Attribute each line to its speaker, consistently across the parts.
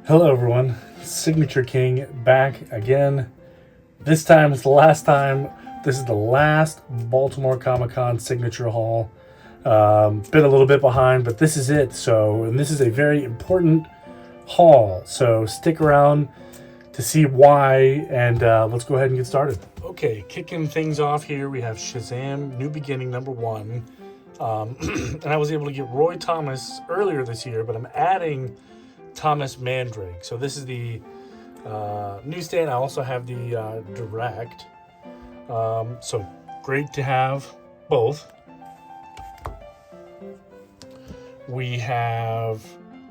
Speaker 1: Hello everyone, Signature King back again. This time it's the last time. This is the last Baltimore Comic Con signature haul. Been a little bit behind, but this is it. And this is a very important haul. So stick around to see why, and let's go ahead and get started. Okay, kicking things off here, we have Shazam New Beginning #1. And I was able to get Roy Thomas earlier this year, but I'm adding Thomas Mandrake. So this is the newsstand. I also have the direct. So great to have both. We have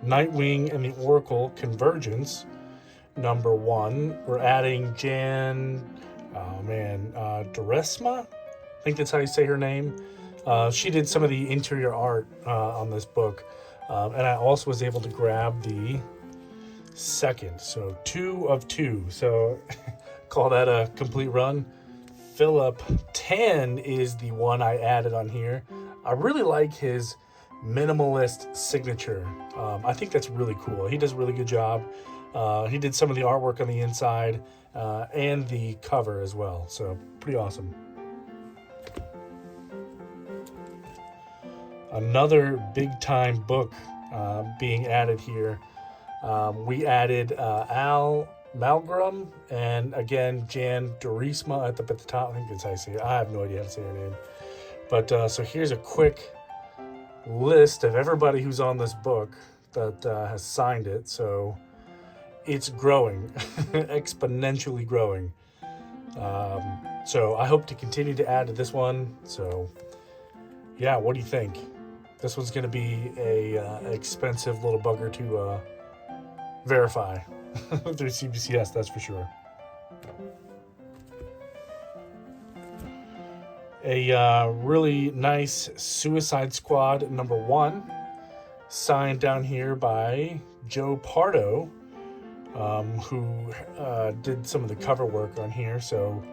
Speaker 1: Nightwing and the Oracle Convergence #1. We're adding Jan, Duresma? I think that's how you say her name. She did some of the interior art on this book. And I also was able to grab the second. So 2 of 2. So call that a complete run. Philip Tan is the one I added on here. I really like his minimalist signature. I think that's really cool. He does a really good job. He did some of the artwork on the inside and the cover as well. So pretty awesome. Another big time book being added here. We added Al Malgrum and again Jan Duresma at the top. I think that's how you say it. I have no idea how to say her name. But so here's a quick list of everybody who's on this book that has signed it. So it's growing, exponentially growing. So I hope to continue to add to this one. So yeah, what do you think? This one's going to be a expensive little bugger to verify through CBCS, that's for sure. A really nice Suicide Squad #1, signed down here by Joe Pardo, who did some of the cover work on here. So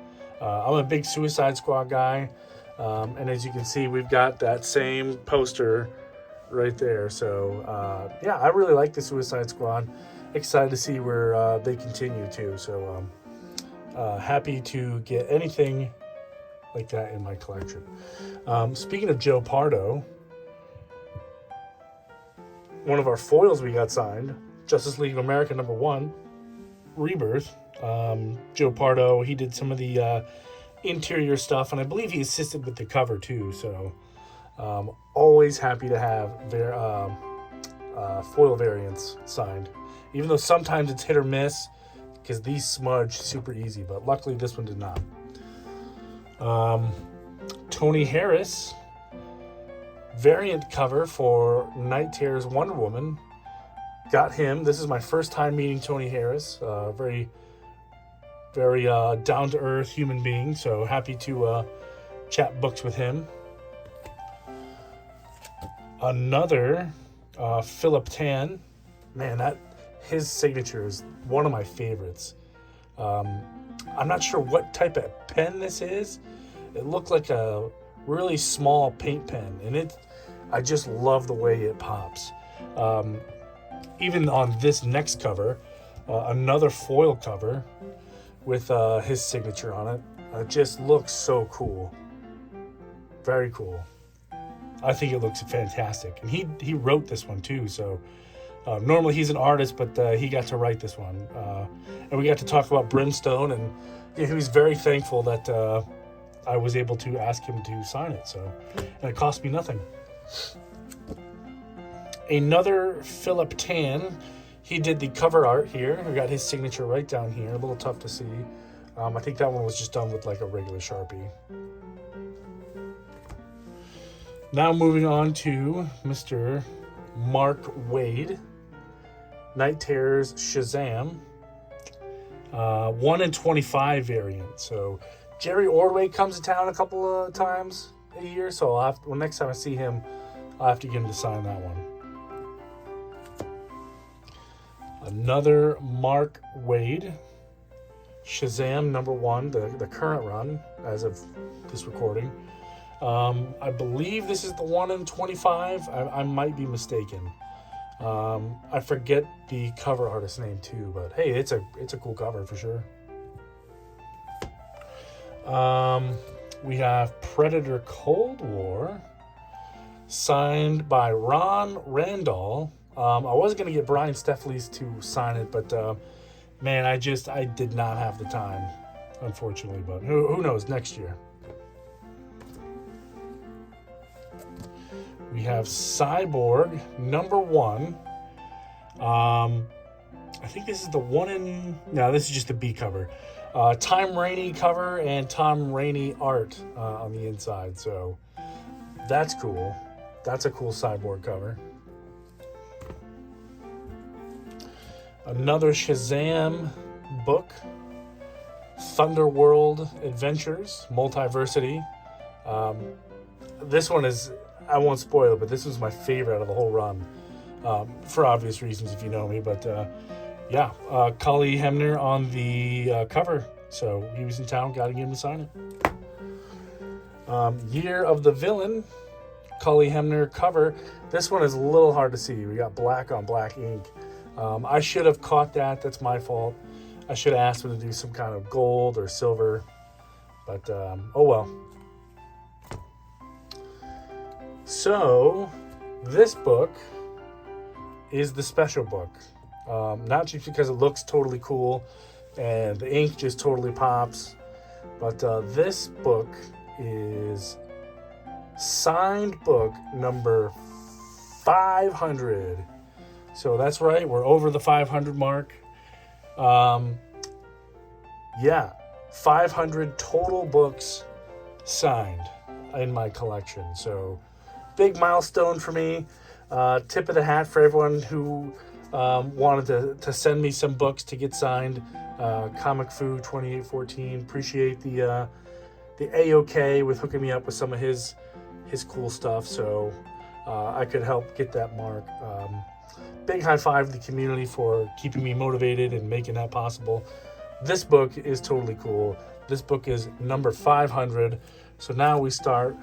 Speaker 1: I'm a big Suicide Squad guy. And as you can see, we've got that same poster right there. So, yeah, I really like the Suicide Squad. Excited to see where they continue to. So, happy to get anything like that in my collection. Speaking of Joe Pardo, one of our foils we got signed, Justice League of America #1, Rebirth. Joe Pardo, he did some of the interior stuff, and I believe he assisted with the cover too. So always happy to have their foil variants signed, even though sometimes it's hit or miss because these smudge super easy, but luckily this one did not. Tony Harris variant cover for Night Terror's Wonder Woman. Got him. This is my first time meeting Tony Harris. Very down-to-earth human being, so happy to chat books with him. Another Philip Tan. Man, his signature is one of my favorites. I'm not sure what type of pen this is. It looked like a really small paint pen, and I just love the way it pops. Even on this next cover, another foil cover with his signature on it. It just looks so cool. Very cool. I think it looks fantastic. And he wrote this one too, so normally he's an artist, but he got to write this one. And we got to talk about Brimstone, and he was very thankful that I was able to ask him to sign it. So, and it cost me nothing. Another Philip Tan. He did the cover art here. We got his signature right down here. A little tough to see. I think that one was just done with like a regular Sharpie. Now moving on to Mr. Mark Waid. Night Terror's Shazam. 1 in 25 variant. So Jerry Ordway comes to town a couple of times a year. So next time I see him, I'll have to get him to sign that one. Another Mark Waid, Shazam #1, the current run as of this recording. I believe this is the 1 in 25. I might be mistaken. I forget the cover artist's name too, but hey, it's a cool cover for sure. We have Predator Cold War, signed by Ron Randall. I was gonna get Brian Steffles to sign it, but man, I did not have the time, unfortunately. But who knows, next year. We have Cyborg #1. I think this is the one in... No, this is just the B cover. Tom Rainey cover and Tom Rainey art on the inside. So that's cool. That's a cool Cyborg cover. Another Shazam book. Thunderworld Adventures, Multiversity. This one is... I won't spoil it, but this was my favorite out of the whole run. For obvious reasons, if you know me. But yeah, Cully Hemner on the cover. So he was in town, got to get him to sign it. Year of the Villain, Cully Hemner cover. This one is a little hard to see. We got black on black ink. I should have caught that. That's my fault. I should have asked him to do some kind of gold or silver. But oh well. So this book is the special book. Not just because it looks totally cool and the ink just totally pops, but this book is signed book number 500. So that's right, we're over the 500 mark. Yeah, 500 total books signed in my collection. So big milestone for me. Tip of the hat for everyone who wanted to send me some books to get signed. Comic Fu 2814. Appreciate the A-OK with hooking me up with some of his cool stuff, so I could help get that mark. Big high five to the community for keeping me motivated and making that possible. This book is totally cool. This book is number 500. So now we start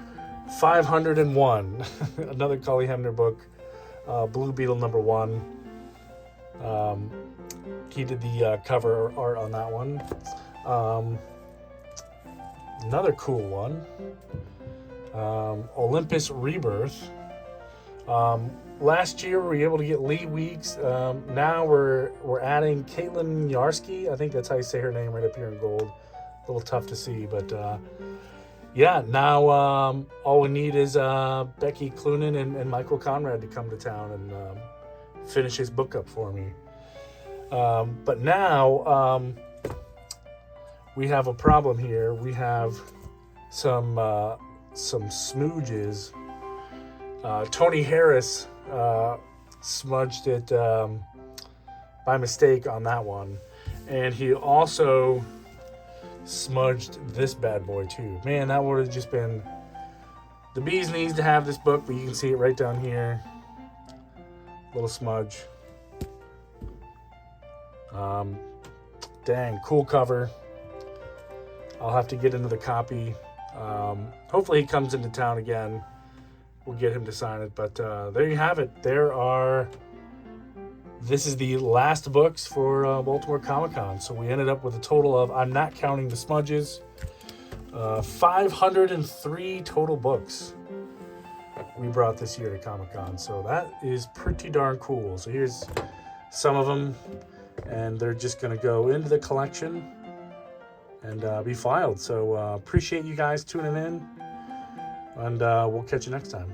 Speaker 1: 501. Another Cully Hemner book. Blue Beetle #1. He did the cover art on that one. Another cool one. Olympus Rebirth. Last year we were able to get Lee Weeks. Now we're adding Caitlin Yarsky. I think that's how you say her name right up here in gold. A little tough to see, but yeah, now all we need is Becky Clunan and Michael Conrad to come to town and finish his book up for me. But now we have a problem here. We have some smooges. Tony Harris smudged it by mistake on that one, and he also smudged this bad boy too. Man, that would have just been the bee's knees to have this book, but you can see it right down here. Little smudge. Dang, cool cover. I'll have to get another copy. Hopefully he comes into town again. We'll get him to sign it, but there you have it. This is the last books for Baltimore Comic-Con. So we ended up with a total of, I'm not counting the smudges, 503 total books we brought this year to Comic-Con. So that is pretty darn cool. So here's some of them, and they're just going to go into the collection and be filed. So appreciate you guys tuning in, and we'll catch you next time.